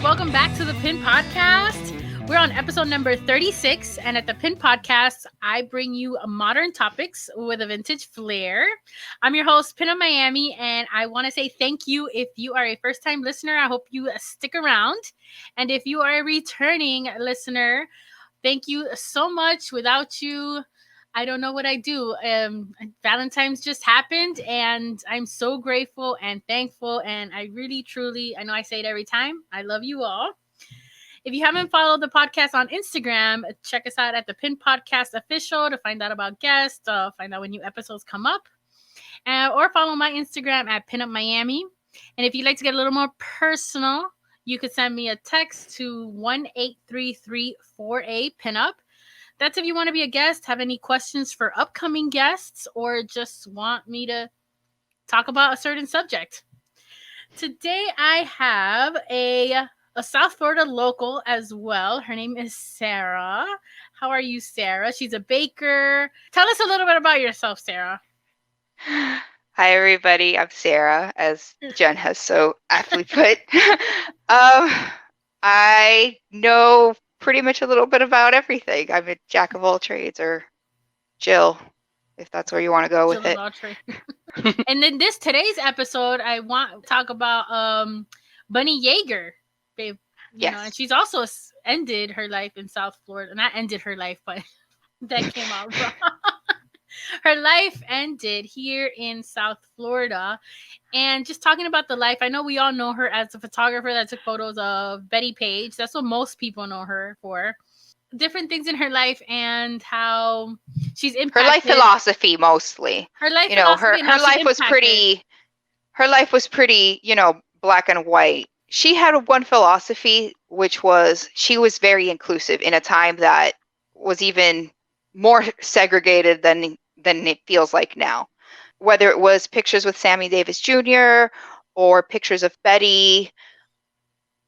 welcome back to the Pin Podcast. We're on episode number 36, and at the Pin Podcast, I bring you modern topics with a vintage flair. I'm your host, PinUp Miami, and I want to say thank you if you are a first-time listener. I hope you stick around. And if you are a returning listener, thank you so much. Without you, I don't know what I do. Valentine's just happened, and I'm so grateful and thankful. And I really, truly, I know I say it every time, I love you all. If you haven't followed the podcast on Instagram, check us out at the Pin Podcast Official to find out about guests, find out when new episodes come up, or follow my Instagram at PinUp Miami. And if you'd like to get a little more personal, you could send me a text to 1-833-4A-PinUp. That's if you want to be a guest, have any questions for upcoming guests, or just want me to talk about a certain subject. Today I have a South Florida local as well. Her name is Sarah. How are you, Sarah? She's a baker. Tell us a little bit about yourself, Sarah. Hi, everybody. I'm Sarah, as Jen has so aptly put. I know pretty much a little bit about everything. I'm a jack of all trades, or Jill, if that's where you want to go with it. And then today's episode, I want to talk about Bunny Yeager. Babe, you know, and she's also ended her life in South Florida. Not ended her life, but that came out wrong. Her life ended here in South Florida. And just talking about the life, I know we all know her as a photographer that took photos of Bettie Page. That's what most people know her for. Different things in her life and how she's impacted. Her life philosophy, mostly. Her life philosophy. Her life was pretty. Her life was pretty, black and white. She had one philosophy, which was she was very inclusive in a time that was even more segregated than it feels like now. Whether it was pictures with Sammy Davis Jr. or pictures of Betty,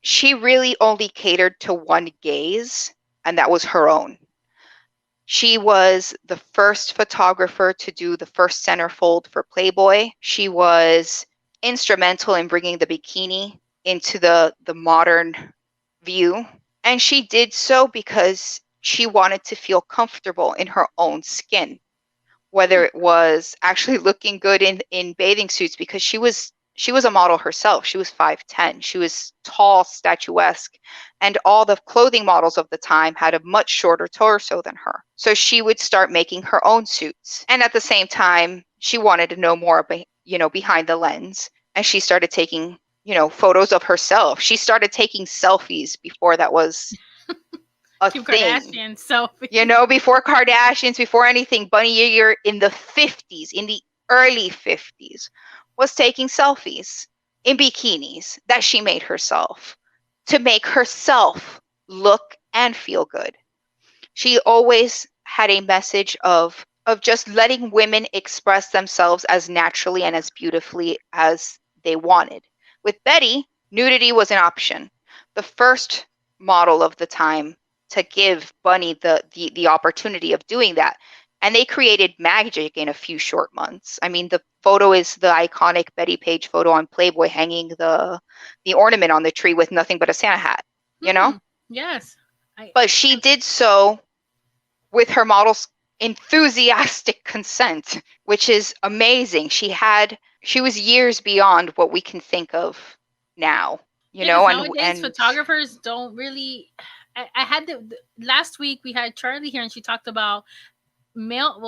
she really only catered to one gaze, and that was her own. She was the first photographer to do the first centerfold for Playboy. She was instrumental in bringing the bikini into the modern view. And she did so because she wanted to feel comfortable in her own skin. Whether it was actually looking good in bathing suits, because she was a model herself. She was 5'10". She was tall, statuesque, and all the clothing models of the time had a much shorter torso than her. So she would start making her own suits. And at the same time, she wanted to know more, behind the lens. And she started taking, photos of herself. She started taking selfies before that was a thing. Kardashian selfie. Before Kardashians, before anything, Bunny Yeager in the 50s, in the early 50s, was taking selfies in bikinis that she made herself to make herself look and feel good. She always had a message of just letting women express themselves as naturally and as beautifully as they wanted. With Betty, nudity was an option. The first model of the time to give Bunny the opportunity of doing that. And they created magic in a few short months. I mean, the photo is the iconic Bettie Page photo on Playboy hanging the ornament on the tree with nothing but a Santa hat, Yes. But she did so with her model's enthusiastic consent, which is amazing. She was years beyond what we can think of now, nowadays photographers don't really. I had last week we had Charlie here, and she talked about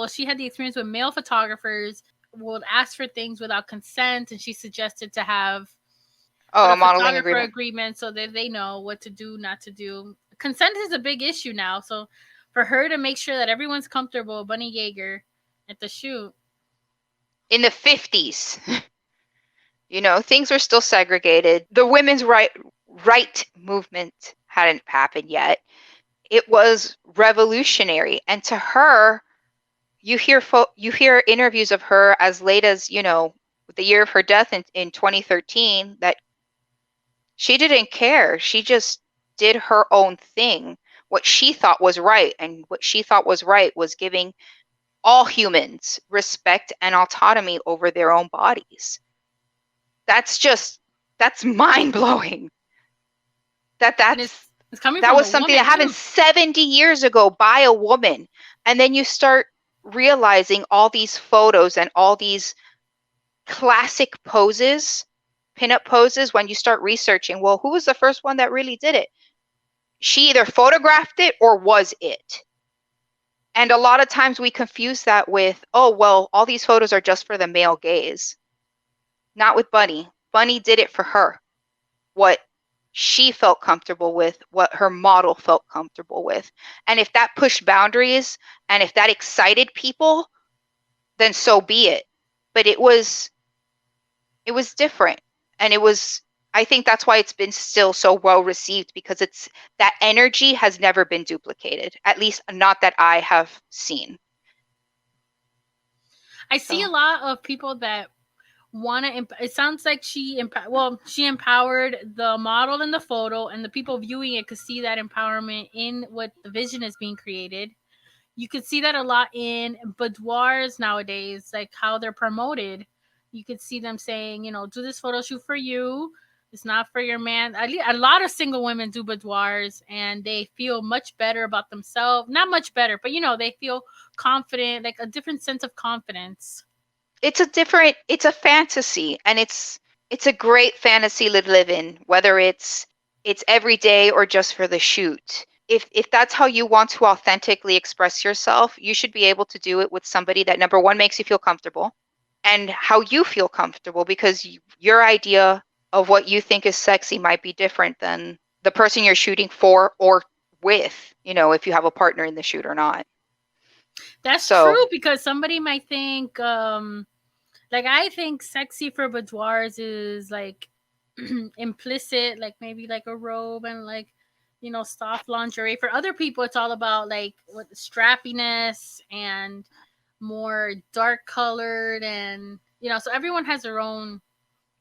she had the experience with male photographers would ask for things without consent, and she suggested to have a modeling agreement so that they know what to do, not to do. Consent is a big issue now, so for her to make sure that everyone's comfortable, Bunny Yeager at the shoot in the 50s, things were still segregated. The women's right movement hadn't happened yet. It was revolutionary, and to her, you hear interviews of her as late as the year of her death in 2013 that she didn't care. She just did her own thing, what she thought was right, and what she thought was right was giving all humans respect and autonomy over their own bodies. That's mind-blowing. And That's it's coming that from was a something woman that happened too. 70 years ago by a woman. And then you start realizing all these photos and all these classic poses, pinup poses, when you start researching, well, who was the first one that really did it? She either photographed it or was it. And a lot of times we confuse that with, oh, well, all these photos are just for the male gaze. Not with Bunny. Bunny did it for her. What she felt comfortable with, what her model felt comfortable with. And if that pushed boundaries and if that excited people, then so be it. But it was different. And I think that's why it's been still so well received, because it's that energy has never been duplicated, at least not that I have seen. I see a lot of people that want to. It sounds like she empowered the model in the photo, and the people viewing it could see that empowerment in what the vision is being created. You could see that a lot in boudoirs nowadays, like how they're promoted. You could see them saying, do this photo shoot for you. It's not for your man. A lot of single women do boudoirs, and they feel much better about themselves. Not much better, but they feel confident, like a different sense of confidence. It's a fantasy, and it's a great fantasy to live in, whether it's every day or just for the shoot. If that's how you want to authentically express yourself, you should be able to do it with somebody that, number one, makes you feel comfortable, and how you feel comfortable, because your idea of what you think is sexy might be different than the person you're shooting for or with, if you have a partner in the shoot or not. That's true, because somebody might think, like, I think sexy for boudoirs is like implicit, like maybe like a robe and like, soft lingerie. For other people, it's all about like what strappiness and more dark colored, and so everyone has their own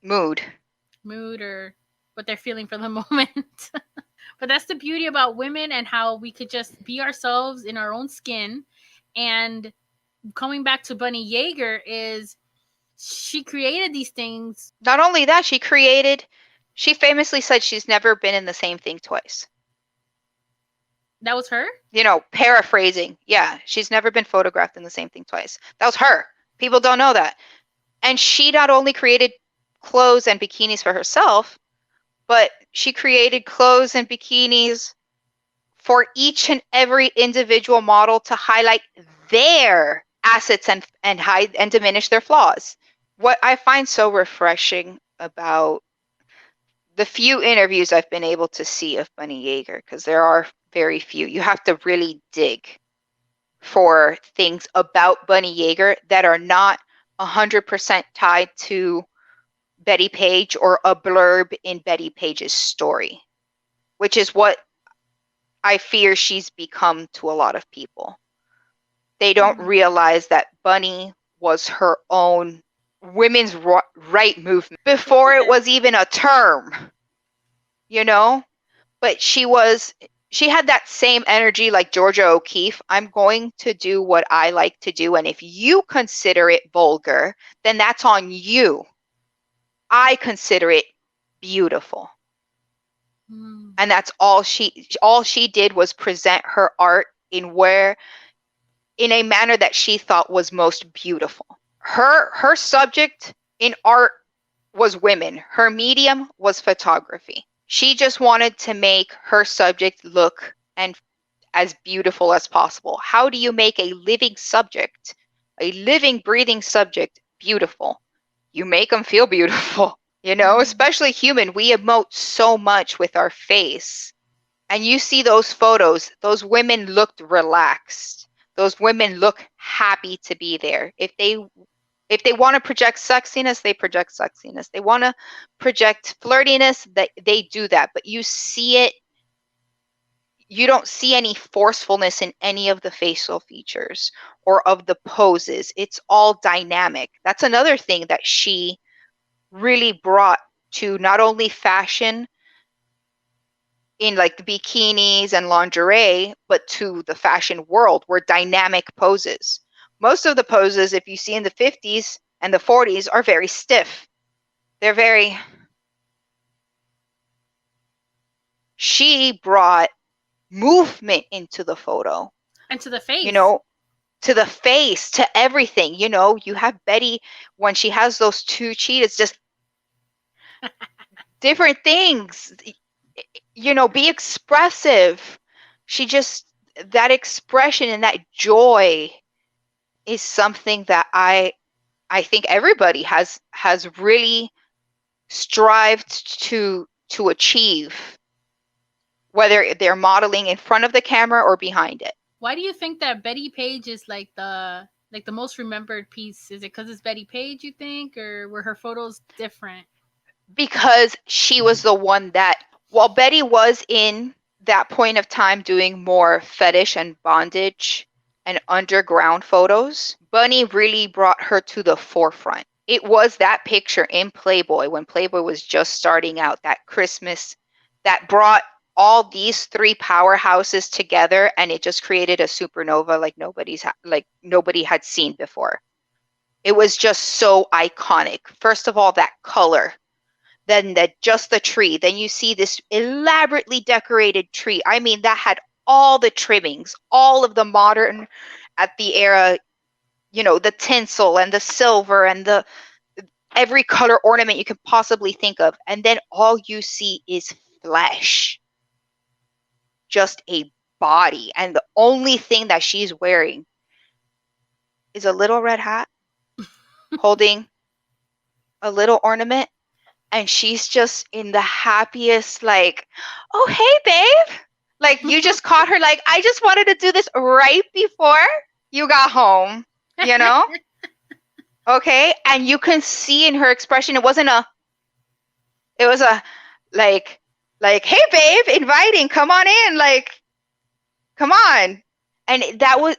mood or what they're feeling for the moment. But that's the beauty about women, and how we could just be ourselves in our own skin. And coming back to Bunny Yeager, is she created these things. Not only that, she famously said she's never been in the same thing twice. That was her? Paraphrasing. Yeah, she's never been photographed in the same thing twice. That was her. People don't know that. And she not only created clothes and bikinis for herself, but she created clothes and bikinis for each and every individual model to highlight their assets and hide and diminish their flaws. What I find so refreshing about the few interviews I've been able to see of Bunny Yeager, because there are very few, you have to really dig for things about Bunny Yeager that are not 100% tied to Bettie Page or a blurb in Bettie Page's story, which is what I fear she's become to a lot of people. They don't realize that Bunny was her own women's right movement before it was even a term, but she had that same energy like Georgia O'Keeffe. I'm going to do what I like to do, and if you consider it vulgar, then that's on you. I consider it beautiful. And that's all she did was present her art in a manner that she thought was most beautiful. Her subject in art was women. Her medium was photography. She just wanted to make her subject look and as beautiful as possible. How do you make a living subject, a living, breathing subject, beautiful? You make them feel beautiful, especially human. We emote so much with our face. And you see those photos, those women looked relaxed. Those women look happy to be there. If they want to project sexiness, they project sexiness. They want to project flirtiness, they do that. But you see it, you don't see any forcefulness in any of the facial features or of the poses. It's all dynamic. That's another thing that she really brought to not only fashion in like the bikinis and lingerie, but to the fashion world, were dynamic poses. Most of the poses, if you see in the 50s and the 40s, are very stiff. They're very She brought movement into the photo. And to the face. You know, to the face, to everything. You know, you have Betty when she has those two cheetahs, just different things. You know, be expressive. She just, that expression and that joy is something that I think everybody has really strived to achieve, whether they're modeling in front of the camera or behind it. Why do you think that Bettie Page is like the most remembered piece? Is it because it's Bettie Page, you think, or were her photos different? Because she was the one that, while Betty was in that point of time doing more fetish and bondage and underground photos, Bunny really brought her to the forefront. It was that picture in Playboy, when Playboy was just starting out, that Christmas, that brought all these three powerhouses together, and it just created a supernova like nobody had seen before. It was just so iconic. First of all, that color, then just the tree. Then you see this elaborately decorated tree. I mean, that had all the trimmings, all of the modern at the era, you know, the tinsel and the silver and the every color ornament you could possibly think of. And then all you see is flesh. Just a body. And the only thing that she's wearing is a little red hat holding a little ornament. And she's just in the happiest, like, oh, hey, babe. Like, you just caught her, like, I just wanted to do this right before you got home, you know? Okay. And you can see in her expression, it was a, like, hey, babe, inviting, come on in, like, come on. And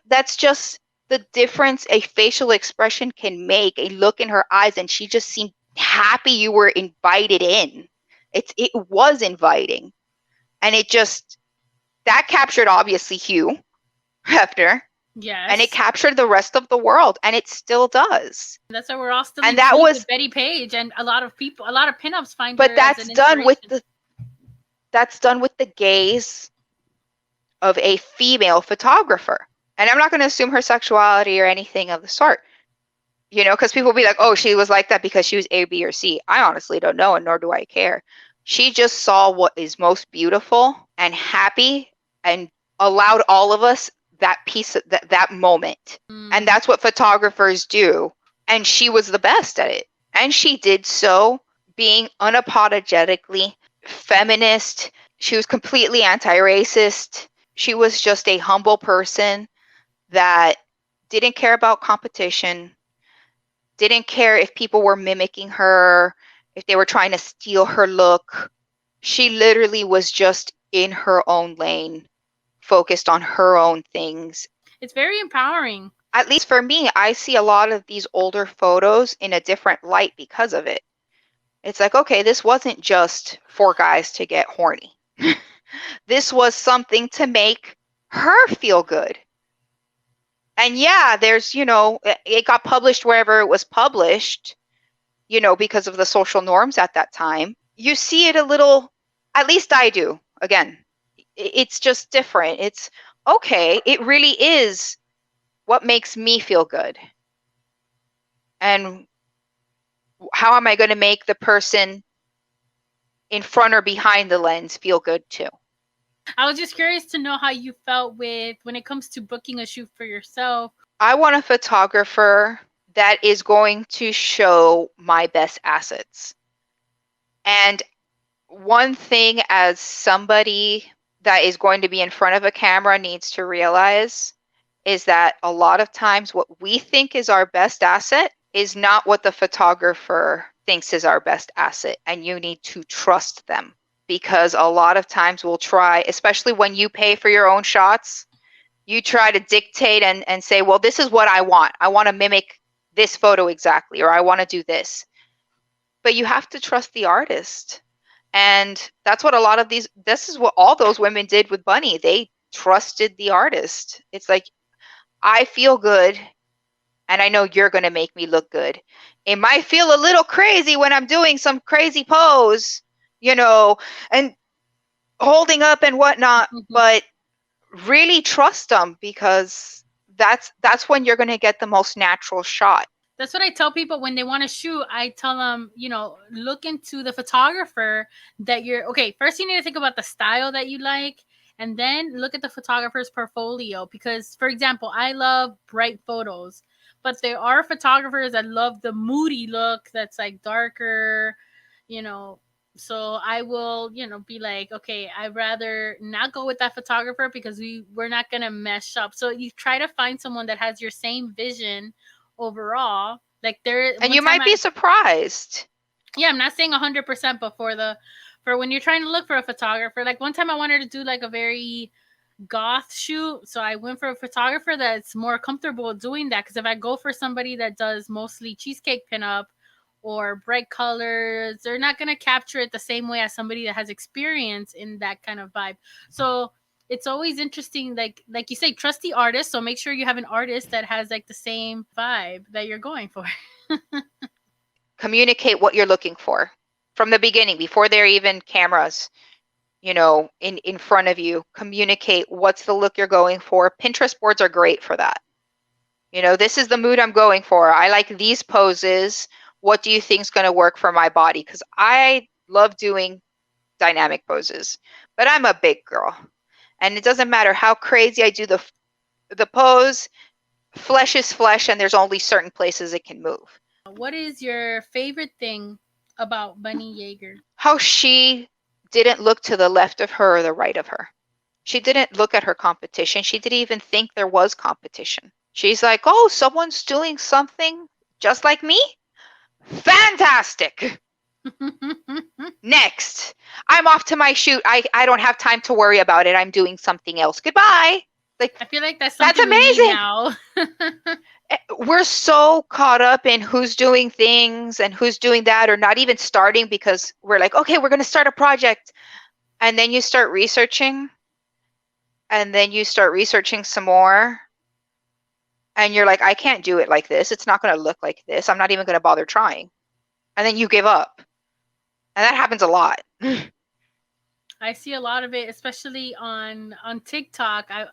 that's just the difference a facial expression can make, a look in her eyes. And she just seemed happy you were invited in. It was inviting. And that captured obviously Hugh Hefner. Yes. And it captured the rest of the world, and it still does. That's why we're all still and that was with Bettie Page, and a lot of pinups find but her that's as an done with the gaze of a female photographer. And I'm not going to assume her sexuality or anything of the sort, you know, because people will be like, oh, she was like that because she was A, B, or C. I honestly don't know, and nor do I care. She just saw what is most beautiful and happy and allowed all of us that piece of that moment. And that's what photographers do. And she was the best at it. And she did so being unapologetically feminist. She was completely anti-racist. She was just a humble person that didn't care about competition, didn't care if people were mimicking her, if they were trying to steal her look. She literally was just in her own lane, focused on her own things. It's very empowering. At least for me, I see a lot of these older photos in a different light because of it. It's like, okay, this wasn't just for guys to get horny. This was something to make her feel good. And yeah, there's, you know, it got published wherever it was published, you know, because of the social norms at that time. You see it a little, at least I do. Again, it's just different. It's okay. It really is what makes me feel good. And how am I going to make the person in front or behind the lens feel good too? I was just curious to know how you felt with when it comes to booking a shoot for yourself. I want a photographer that is going to show my best assets. And one thing as somebody that is going to be in front of a camera needs to realize is that a lot of times what we think is our best asset is not what the photographer thinks is our best asset. And you need to trust them, because a lot of times we'll try, especially when you pay for your own shots, you try to dictate and say, well, this is what I want. I want to mimic this photo exactly, or I want to do this. But you have to trust the artist. And that's what this is what all those women did with Bunny. They trusted the artist. It's like, I feel good, and I know you're going to make me look good. It might feel a little crazy when I'm doing some crazy pose, you know, and holding up and whatnot, but really trust them, because that's when you're going to get the most natural shot. That's what I tell people when they want to shoot. I tell them, look into the photographer that you're, okay, first you need to think about the style that you like, and then look at the photographer's portfolio. Because, for example, I love bright photos, but there are photographers that love the moody look that's like darker, so I will, be like, okay, I'd rather not go with that photographer because we're not going to mesh up. So you try to find someone that has your same vision overall. Like and you might be surprised. Yeah, I'm not saying 100%, but for when you're trying to look for a photographer, like one time I wanted to do like a very goth shoot, so I went for a photographer that's more comfortable doing that. Because if I go for somebody that does mostly cheesecake pinup or bright colors, they're not going to capture it the same way as somebody that has experience in that kind of vibe. So it's always interesting, like you say, trust the artist. So make sure you have an artist that has like the same vibe that you're going for. Communicate what you're looking for from the beginning, before there are even cameras, in front of you. Communicate what's the look you're going for. Pinterest boards are great for that. This is the mood I'm going for. I like these poses. What do you think is going to work for my body? Because I love doing dynamic poses, but I'm a big girl. And it doesn't matter how crazy I do the pose, flesh is flesh, and there's only certain places it can move. What is your favorite thing about Bunny Yeager? How she didn't look to the left of her or the right of her. She didn't look at her competition. She didn't even think there was competition. She's like, oh, someone's doing something just like me? Fantastic! Next. I'm off to my shoot. I don't have time to worry about it. I'm doing something else. Goodbye. Like, I feel like that's amazing. Now. We're so caught up in who's doing things and who's doing that, or not even starting, because we're like, okay, we're going to start a project. And then you start researching, and then you start researching some more. And you're like, I can't do it like this. It's not going to look like this. I'm not even going to bother trying. And then you give up. And that happens a lot. I see a lot of it, especially on TikTok. I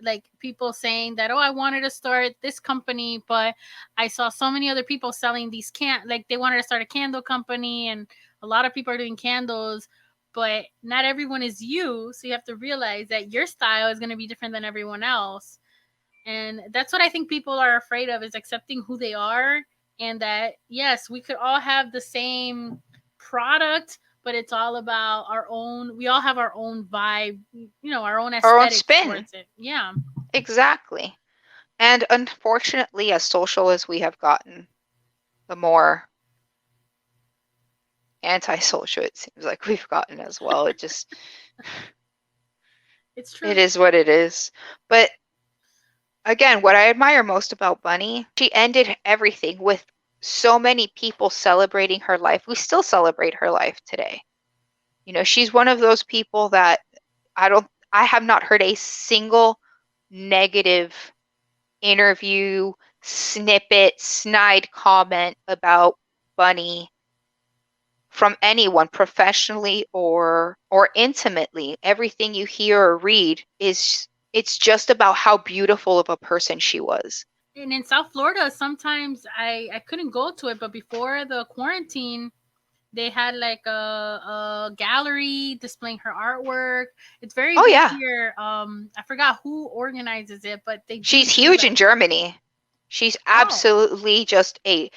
like people saying that, oh, I wanted to start this company, but I saw so many other people selling these like they wanted to start a candle company, and a lot of people are doing candles, but not everyone is you. So you have to realize that your style is going to be different than everyone else. And that's what I think people are afraid of, is accepting who they are, and that, yes, we could all have the same product, but it's all about our own. We all have our own vibe, our own aesthetic, our own spin towards it. Yeah, exactly. And unfortunately, as social as we have gotten, the more anti-social it seems like we've gotten as well. It just it's true. It is what it is. But again, what I admire most about Bunny, she ended everything with so many people celebrating her life. We still celebrate her life today. She's one of those people that I have not heard a single negative interview, snippet, snide comment about Bunny from anyone, professionally or intimately. Everything you hear or read it's just about how beautiful of a person she was. And in South Florida, sometimes I couldn't go to it, but before the quarantine, they had like a gallery displaying her artwork. It's very big here. I forgot who organizes it, but she's huge in Germany. She's absolutely just a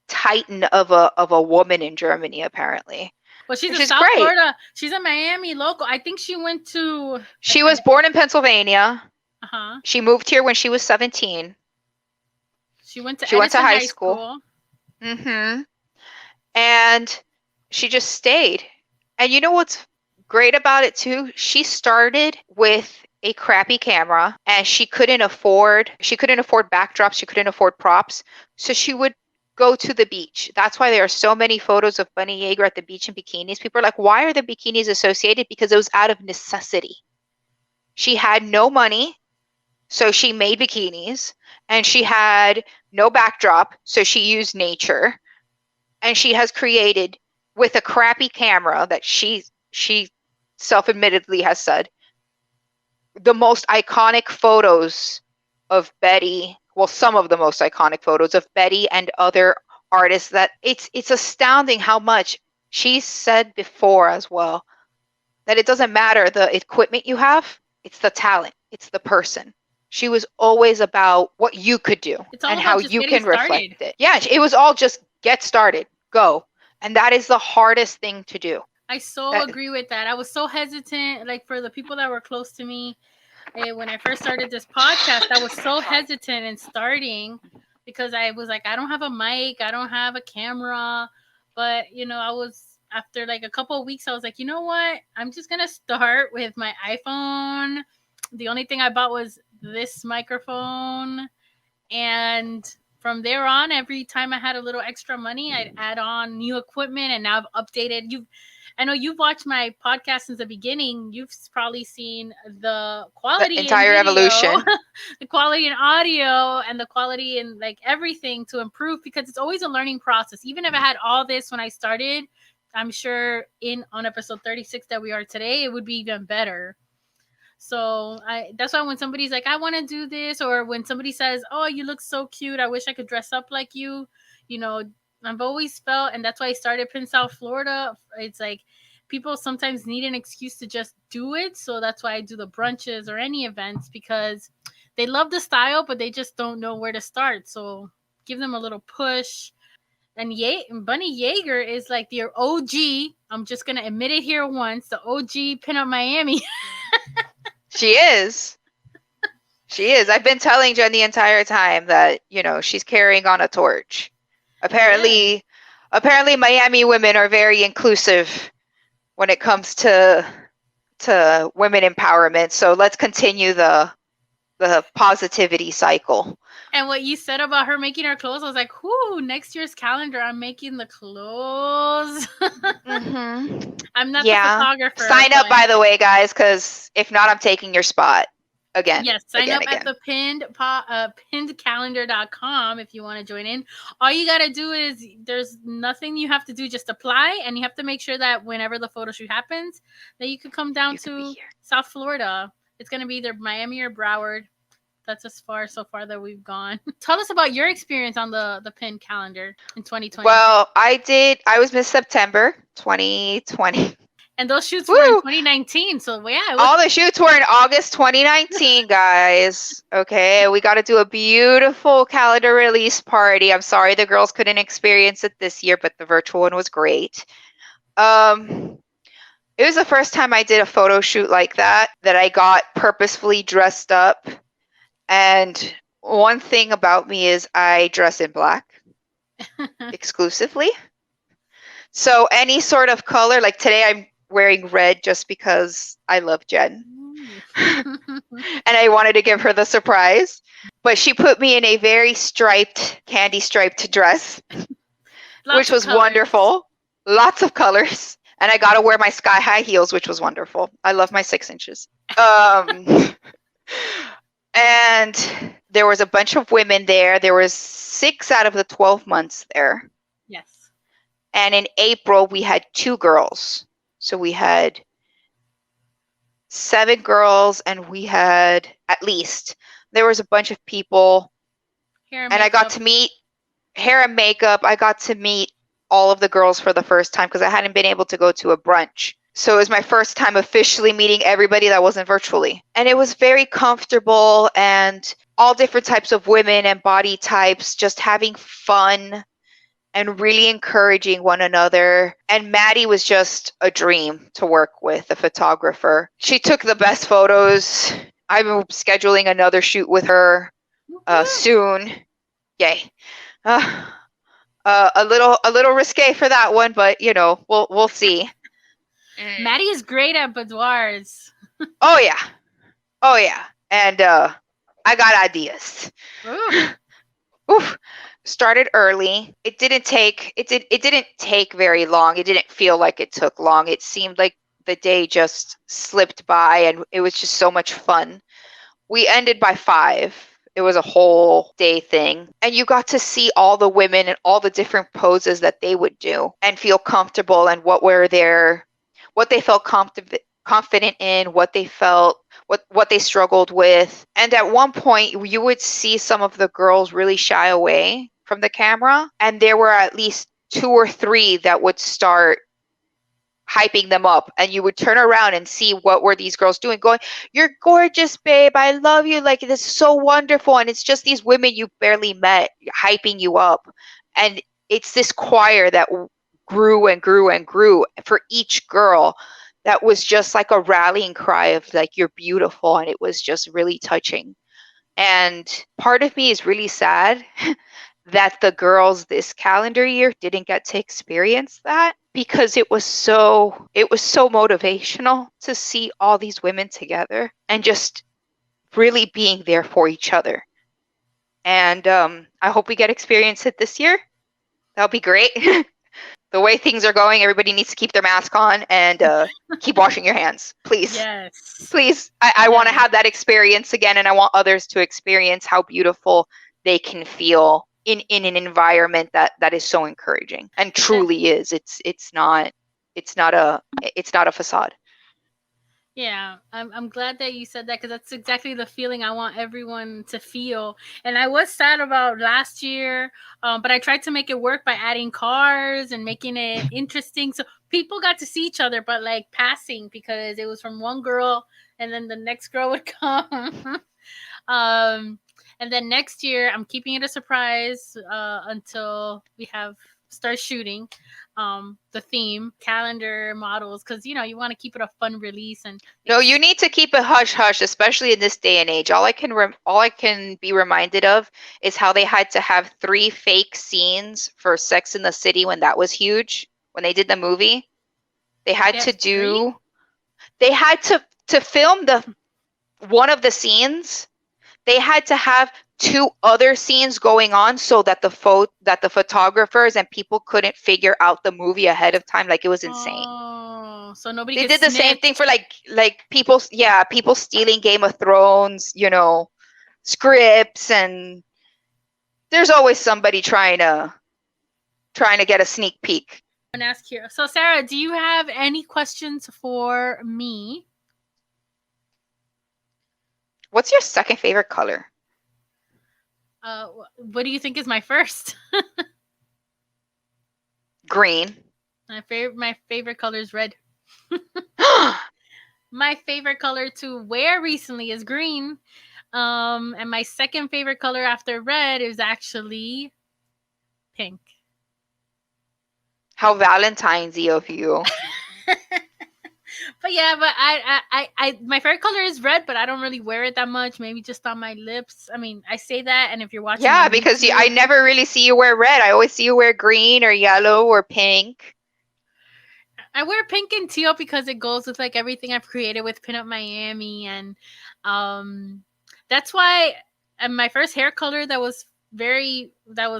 titan of a woman in Germany, apparently. Well, she's in South Florida. She's a Miami local. I think she went to... She was born in Pennsylvania. Uh-huh. She moved here when she was 17. She went to high school. Mm-hmm. And she just stayed. And you know what's great about it too? She started with a crappy camera, and she couldn't afford backdrops, she couldn't afford props. So she would go to the beach. That's why there are so many photos of Bunny Yeager at the beach in bikinis. People are like, why are the bikinis associated? Because it was out of necessity. She had no money, so she made bikinis, and she had no backdrop, so she used nature. And she has created, with a crappy camera that she self-admittedly has said, the most iconic photos of Bettie, well, some of the most iconic photos of Bettie and other artists, that it's astounding how much she's said before as well, that it doesn't matter the equipment you have, it's the talent, it's the person. She was always about what you could do and how you can reflect it. Yeah, it was all just get started, go. And that is the hardest thing to do. I agree with that. I was so hesitant, like for the people that were close to me, when I first started this podcast, I was so hesitant in starting because I was like, I don't have a mic, I don't have a camera. But, I was, after like a couple of weeks, I was like, you know what? I'm just going to start with my iPhone. The only thing I bought was this microphone. And from there on, every time I had a little extra money, I'd add on new equipment. And now I've updated. I know you've watched my podcast since the beginning. You've probably seen the quality, the entire evolution, the quality in audio, and the quality in like everything to improve, because it's always a learning process. Even if I had all this when I started, I'm sure on episode 36 that we are today, it would be even better. So that's why when somebody's like, I want to do this, or when somebody says, oh, you look so cute, I wish I could dress up like you, I've always felt, and that's why I started Pin South Florida. It's like people sometimes need an excuse to just do it. So that's why I do the brunches or any events, because they love the style, but they just don't know where to start. So give them a little push. And Bunny Yeager is like the OG. I'm just going to admit it here once. The OG PinUp Miami. She is. She is. I've been telling Jen the entire time that, she's carrying on a torch. Apparently Miami women are very inclusive when it comes to women empowerment. So let's continue the positivity cycle. And what you said about her making her clothes, I was like, whoo, next year's calendar, I'm making the clothes. Mm-hmm. I'm not the photographer. Sign up, by the way, guys, because if not, I'm taking your spot. Again. Yes, sign up at the pinnedcalendar.com if you want to join in. All you got to do is, there's nothing you have to do, just apply, and you have to make sure that whenever the photo shoot happens, that you could come down to South Florida. It's going to be either Miami or Broward. That's so far that we've gone. Tell us about your experience on the pin calendar in 2020. Well, I was Miss September 2020. And those shoots were in 2019. So, yeah. All the shoots were in August 2019, guys. Okay. We got to do a beautiful calendar release party. I'm sorry the girls couldn't experience it this year, but the virtual one was great. It was the first time I did a photo shoot like that I got purposefully dressed up. And one thing about me is I dress in black exclusively. So any sort of color, like today I'm wearing red just because I love Jen. And I wanted to give her the surprise. But she put me in a very candy striped dress, which was wonderful. Lots of colors. And I got to wear my sky high heels, which was wonderful. I love my 6 inches. And there was a bunch of women there. There was 6 out of the 12 months there. Yes. And in April, we had 2 girls. So we had 7 girls, and we had there was a bunch of people. And I got to meet hair and makeup. I got to meet all of the girls for the first time because I hadn't been able to go to a brunch. So it was my first time officially meeting everybody that wasn't virtually. And it was very comfortable, and all different types of women and body types, just having fun and really encouraging one another. And Maddie was just a dream to work with, a photographer. She took the best photos. I'm scheduling another shoot with her soon. Yay. A little risque for that one, but we'll see. Maddie is great at boudoirs. Oh yeah. And I got ideas. Oof. Started early. It didn't take very long. It didn't feel like it took long. It seemed like the day just slipped by, and it was just so much fun. We ended by 5. It was a whole day thing. And you got to see all the women and all the different poses that they would do and feel comfortable, and what they felt confident in, what they felt, what they struggled with. And at one point, you would see some of the girls really shy away from the camera, and there were at least 2 or 3 that would start hyping them up, and you would turn around and see what were these girls doing, going, "You're gorgeous, babe, I love you, like this is so wonderful." And it's just these women you barely met hyping you up, and it's this choir that grew and grew and grew for each girl, that was just like a rallying cry of like, "You're beautiful," and it was just really touching. And part of me is really sad that the girls this calendar year didn't get to experience that, because it was so motivational to see all these women together and just really being there for each other. And I hope we get to experience it this year. That'll be great. The way things are going, everybody needs to keep their mask on and keep washing your hands, please. Yes. Please. I want to have that experience again, and I want others to experience how beautiful they can feel in an environment that is so encouraging and truly is. It's not a facade. Yeah, I'm glad that you said that, because that's exactly the feeling I want everyone to feel. And I was sad about last year, but I tried to make it work by adding cars and making it interesting, so people got to see each other, but like passing, because it was from one girl and then the next girl would come. And then next year I'm keeping it a surprise until we start shooting the theme calendar models, because you want to keep it a fun release. And no, you need to keep it hush hush, especially in this day and age. All I can be reminded of is how they had to have 3 fake scenes for Sex in the City when that was huge, when they did the movie. They had to do 3? They had to film one of the scenes. They had to have 2 other scenes going on so that the photographers and people couldn't figure out the movie ahead of time. Like, it was insane. Oh, so nobody. They did the same thing for like people stealing Game of Thrones, scripts, and there's always somebody trying to get a sneak peek. I'm gonna ask you. So, Sarah, do you have any questions for me? What's your second favorite color? What do you think is my first? Green. My favorite color is red. My favorite color to wear recently is green. And my second favorite color after red is actually pink. How Valentine's-y of you. But yeah, but I my favorite color is red, but I don't really wear it that much. Maybe just on my lips. I mean, I say that, and if you're watching, because I never really see you wear red. I always see you wear green or yellow or pink. I wear pink and teal because it goes with like everything I've created with PinUp Miami, and that's why my first hair color that was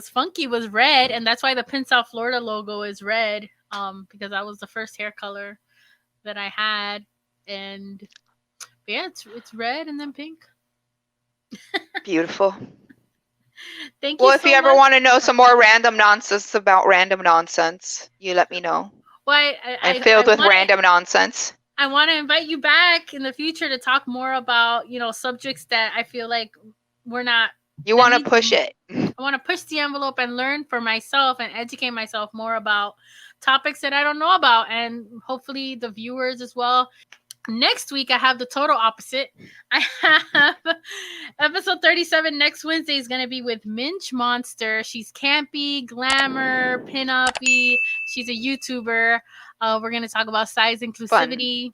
funky was red, and that's why the Pin South Florida logo is red. Because that was the first hair color that I had, and yeah, it's red and then pink. Beautiful. Thank you. Well, if you ever want to know some more random nonsense about random nonsense, you let me know. Well, I'm filled with random nonsense. I want to invite you back in the future to talk more about subjects that I feel like we're not. You want to push it. I want to push the envelope and learn for myself and educate myself more about topics that I don't know about, and hopefully the viewers as well. Next week, I have the total opposite. I have episode 37 next Wednesday is going to be with Minch Monster. She's campy, glamour, pin-uppy. She's a YouTuber. We're going to talk about size inclusivity.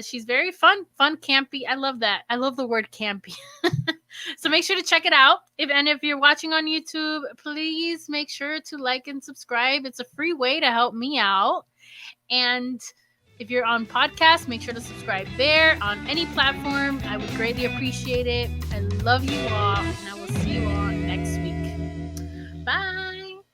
She's very fun, campy. I love that. I love the word campy. So make sure to check it out. If you're watching on YouTube, please make sure to like and subscribe. It's a free way to help me out. And if you're on podcast, make sure to subscribe there on any platform. I would greatly appreciate it. I love you all, and I will see you all